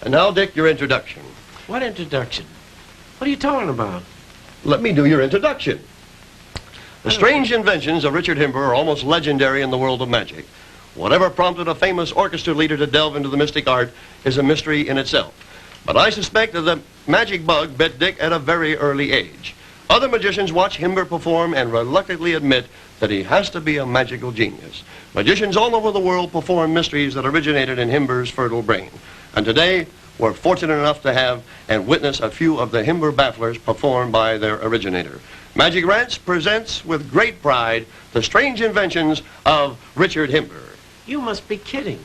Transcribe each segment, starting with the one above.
And now, Dick, your introduction. What introduction? What are you talking about? Let me do your introduction. The strange inventions of Richard Himber are almost legendary in the world of magic. Whatever prompted a famous orchestra leader to delve into the mystic art is a mystery in itself. But I suspect that the magic bug bit Dick at a very early age. Other magicians watch Himber perform and reluctantly admit that he has to be a magical genius. Magicians all over the world perform mysteries that originated in Himber's fertile brain. And today, we're fortunate enough to have and witness a few of the Himber bafflers performed by their originator. Magic Rants presents with great pride the strange inventions of Richard Himber. You must be kidding.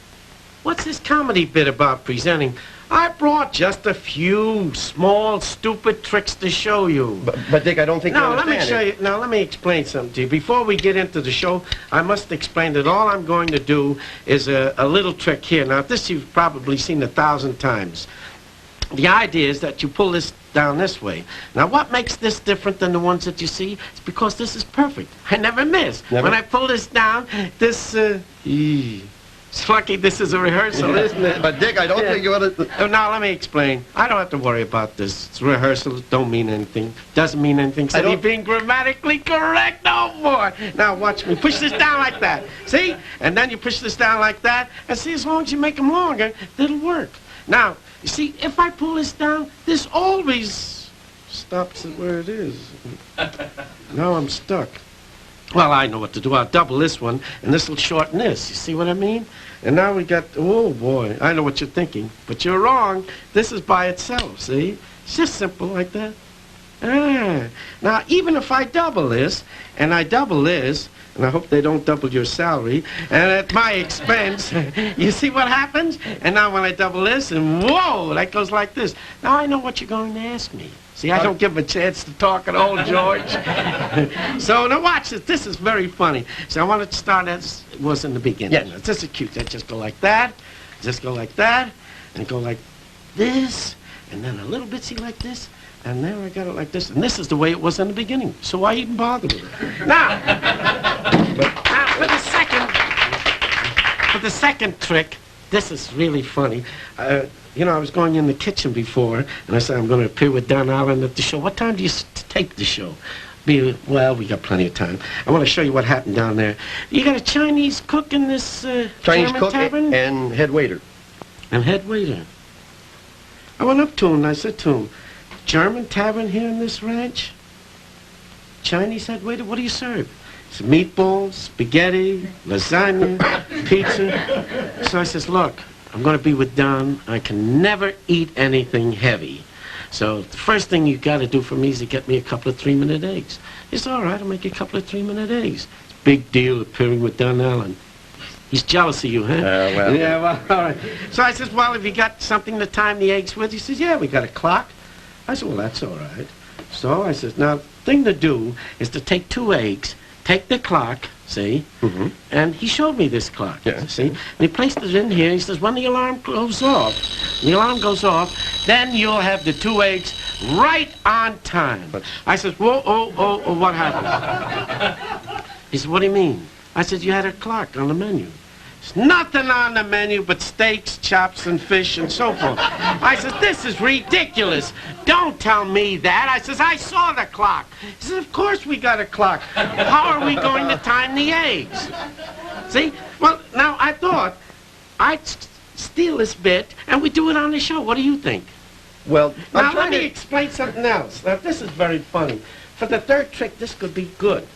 What's this comedy bit about presenting? I brought just a few small, stupid tricks to show you. But Dick, I don't think you understand let me show you. Now, let me explain something to you. Before we get into the show, I must explain that all I'm going to do is a little trick here. Now, this you've probably seen 1,000 times. The idea is that you pull this down this way. Now, what makes this different than the ones that you see? It's because this is perfect. I never miss. Never? When I pull this down, this, it's lucky this is a rehearsal, isn't it? But Dick, I don't think you ought to... Now, let me explain. I don't have to worry about this. It's rehearsal. It don't mean anything. Doesn't mean anything. So you're being grammatically correct no more. Now, watch me. Push this down like that. See? And then you push this down like that. And see, as long as you make them longer, it'll work. Now, you see, if I pull this down, this always stops it where it is. Now I'm stuck. Well, I know what to do. I'll double this one, and this will shorten this. You see what I mean? And now we got, oh, boy, I know what you're thinking. But you're wrong. This is by itself, see? It's just simple like that. Now, even if I double this, and I double this, and I hope they don't double your salary, and at my expense, you see what happens? And now when I double this, and whoa, that goes like this. Now I know what you're going to ask me. See, I don't give him a chance to talk at all, George. So now watch this. This is very funny. So I want to start as it was in the beginning. Yes. This is cute. I just go like that, just go like that, and go like this, and then a little bitsy like this, and there I got it like this. And this is the way it was in the beginning. So why even bother with it? Now, for the second trick, this is really funny. You know, I was going in the kitchen before, and I said, I'm going to appear with Don Allen at the show. What time do you tape the show? Well, we got plenty of time. I want to show you what happened down there. You got a Chinese cook in this Chinese German cook tavern? and head waiter. And head waiter. I went up to him and I said to him, German tavern here in this ranch? Chinese head waiter, what do you serve? It's meatballs, spaghetti, lasagna, pizza. So I says, look, I'm going to be with Don. I can never eat anything heavy. So the first thing you got to do for me is to get me a couple of 3-minute eggs. He said, all right, I'll make you a couple of 3-minute eggs. It's a big deal appearing with Don Allen. He's jealous of you, huh? Well. Yeah, well, all right. So I says, well, have you got something to time the eggs with? He says, yeah, we got a clock. I said, well, that's all right. So I says, now, the thing to do is to take 2 eggs, take the clock, see? Mm-hmm. And he showed me this clock, yeah. See? And he placed it in here. He says, when the alarm goes off, then you'll have the 2 eggs right on time. I says, whoa, oh, what happened? He said, what do you mean? I said, you had a clock on the menu. There's nothing on the menu but steaks, chops, and fish, and so forth. I says, this is ridiculous. Don't tell me that. I says, I saw the clock. He says, of course we got a clock. How are we going to time the eggs? See? Well, now, I thought I'd steal this bit, and we do it on the show. What do you think? Well, now, let me explain something else. Now, this is very funny. For the third trick, this could be good.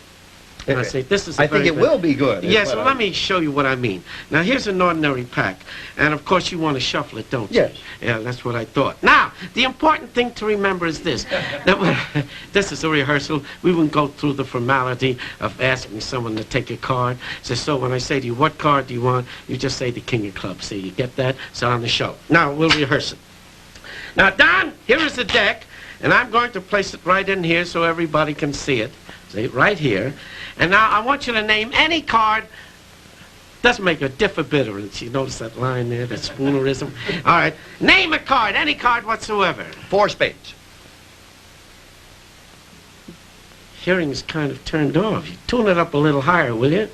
And I say, this is I think it will be good. Yes, well, let me show you what I mean. Now, here's an ordinary pack. And, of course, you want to shuffle it, don't you? Yes. Yeah, that's what I thought. Now, the important thing to remember is this. That this is a rehearsal. We wouldn't go through the formality of asking someone to take a card. So when I say to you, what card do you want? You just say the king of clubs. See, you get that? So on the show. Now, we'll rehearse it. Now, Don, here is the deck. And I'm going to place it right in here so everybody can see it. See, right here. And now I want you to name any card. Doesn't make a difference. You notice that line there, that spoonerism? All right. Name a card, any card whatsoever. 4 spades. Hearing is kind of turned off. You tune it up a little higher, will you?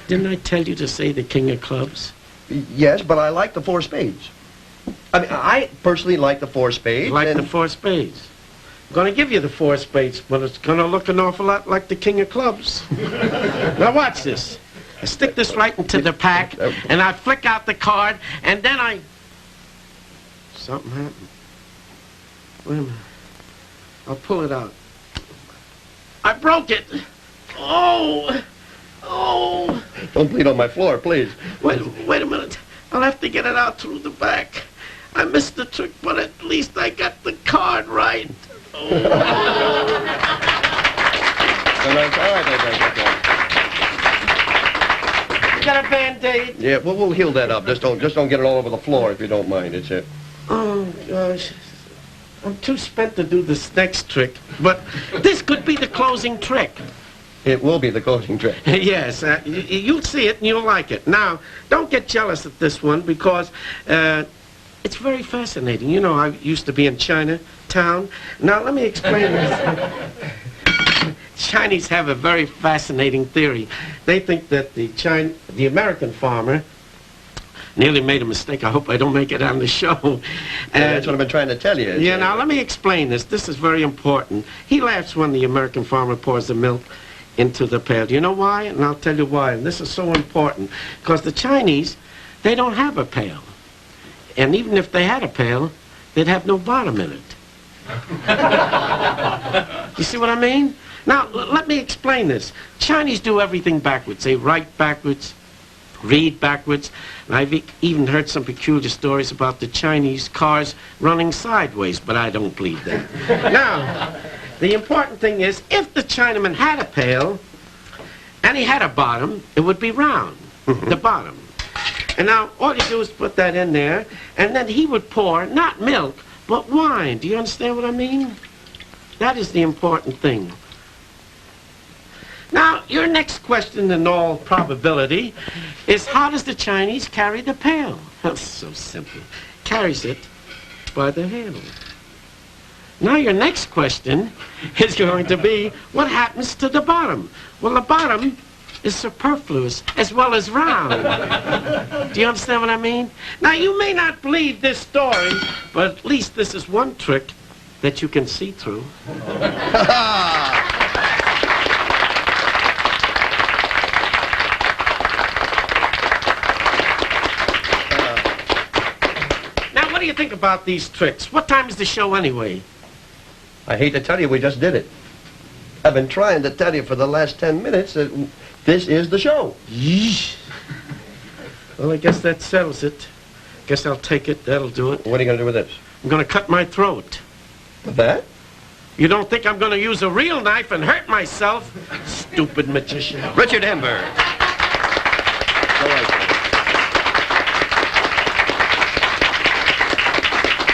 Didn't I tell you to say the king of clubs? Yes, but I like the 4 spades. I mean, I personally like the 4 spades. Like and the 4 spades. I'm going to give you the 4 spades, but it's going to look an awful lot like the king of clubs. Now watch this. I stick this right into the pack, and I flick out the card, and then I... Something happened. Wait a minute. I'll pull it out. I broke it. Oh! Oh! Don't bleed on my floor, please. Wait a minute. I'll have to get it out through the back. I missed the trick, but at least I got the card right. Oh. All right. You got a Band-Aid? Yeah, we'll heal that up. Just don't get it all over the floor if you don't mind. It's it. Oh, gosh. I'm too spent to do this next trick, but this could be the closing trick. It will be the closing trick. Yes, you'll see it and you'll like it. Now, don't get jealous at this one because it's very fascinating. You know, I used to be in Chinatown. Now, let me explain this. Chinese have a very fascinating theory. They think that the American farmer nearly made a mistake. I hope I don't make it on the show. That's what I've been trying to tell you. Yeah, now let me explain this. This is very important. He laughs when the American farmer pours the milk into the pail. Do you know why? And I'll tell you why. And this is so important. Because the Chinese, they don't have a pail. And even if they had a pail, they'd have no bottom in it. You see what I mean? Now, let me explain this. Chinese do everything backwards. They write backwards, read backwards. And I've even heard some peculiar stories about the Chinese cars running sideways, but I don't believe that. Now, the important thing is, if the Chinaman had a pail and he had a bottom, it would be round, the bottom. And now, all you do is put that in there, and then he would pour, not milk, but wine. Do you understand what I mean? That is the important thing. Now, your next question, in all probability, is how does the Chinese carry the pail? That's so simple. Carries it by the handle. Now, your next question is going to be, what happens to the bottom? Well, the bottom is superfluous as well as round. Do you understand what I mean? Now, you may not believe this story, but at least this is one trick that you can see through. What do you think about these tricks? What time is the show anyway? I hate to tell you, we just did it. I've been trying to tell you for the last 10 minutes that this is the show. Yeesh. Well, I guess that settles it. Guess I'll take it. That'll do it. What are you going to do with this? I'm going to cut my throat. With that? You don't think I'm going to use a real knife and hurt myself? Stupid magician. Richard Himber. All right.